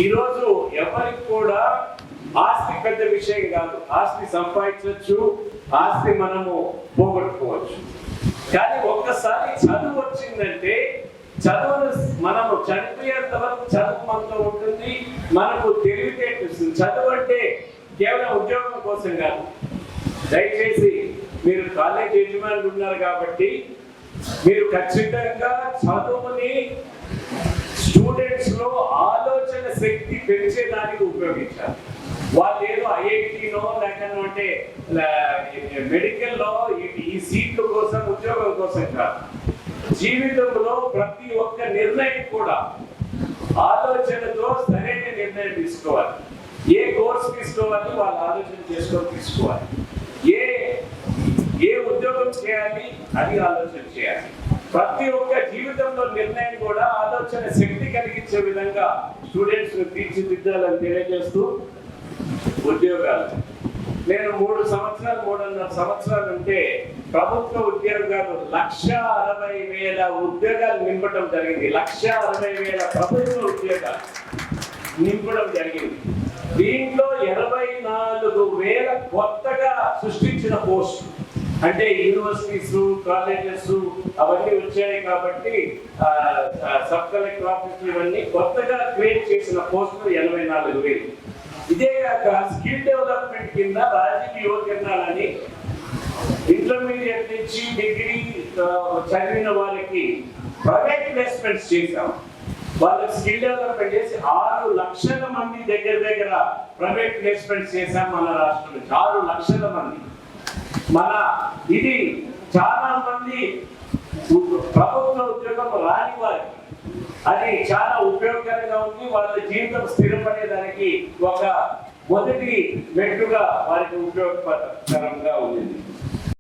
ఈరోజు ఎవరికి కూడా ఆస్తి పెద్ద విషయం కాదు. ఆస్తి సంపాదించవచ్చు, ఆస్తి మనము పోగొట్టుకోవచ్చు. కానీ ఒక్కసారి చదువు వచ్చిందంటే చదువును మనము చనిపోయేంత వరకు చదువు మనతో ఉంటుంది, మనకు తెలివితేటలు. చదువు అంటే కేవలం ఉద్యోగం కోసం కాదు. దయచేసి మీరు కాలేజ్ యజమానులు ఉన్నారు కాబట్టి మీరు ఖచ్చితంగా చదువుని స్టూడెంట్స్ లో ఆలోచన శక్తి పెంచేదానికి ఉపయోగించాలి. వాళ్ళు ఏదో ఐఐటీలో లేకపోతే మెడికల్లో ఈ సీట్ల కోసం ఉద్యోగం కోసం కాదు. జీవితంలో ప్రతి ఒక్క నిర్ణయం కూడా ఆలోచనతో సరైన నిర్ణయం తీసుకోవాలి. ఏ కోర్స్ తీసుకోవాలి వాళ్ళు ఆలోచన చేసుకొని తీసుకోవాలి. ఏ ఉద్యోగం చేయాలి అది ఆలోచన చేయాలి. ప్రతి ఒక్క జీవితంలో నిర్ణయం కూడా ఆలోచన శక్తి కలిగించే విధంగా స్టూడెంట్స్ తీర్చిదిద్దాలని తెలియజేస్తూ, ఉద్యోగాలు నేను 3.5 సంవత్సరాలు ఉంటే ప్రభుత్వ ఉద్యోగాలు 1,60,000 ఉద్యోగాలు నింపడం జరిగింది. 1,60,000 ప్రభుత్వ ఉద్యోగాలు నింపడం జరిగింది. దీంట్లో 84,000 కొత్తగా సృష్టించిన పోస్టులు, అంటే యూనివర్సిటీస్, కాలేజెస్ అవన్నీ వచ్చాయి కాబట్టి సబ్ కలెక్టర్ ఆఫీసులు ఇవన్నీ కొత్తగా క్రియేట్ చేసిన పోస్టులు 84,000. ఇదే కాక స్కిల్ డెవలప్మెంట్ కింద రాజకీయ యువజనాలని ఇంటర్మీడియట్ నుంచి డిగ్రీ చదివిన వారికి ప్రైవేట్ ప్లేస్మెంట్స్ చేశాం. వాళ్ళకి స్కిల్ డెవలప్మెంట్ చేసి 6 లక్షల మంది దగ్గర ప్రైవేట్ ప్లేస్మెంట్స్ చేశాం మన రాష్ట్రం నుంచి. 6 లక్షల మంది. ఇది చాలా మంది ప్రభుత్వ ఉద్యోగం రాని వారికి అది చాలా ఉపయోగకరంగా ఉంది. వాళ్ళ జీవితం స్థిరపడేదానికి ఒక మొదటి మెట్టుగా వారికి ఉపయోగకరంగా ఉంది.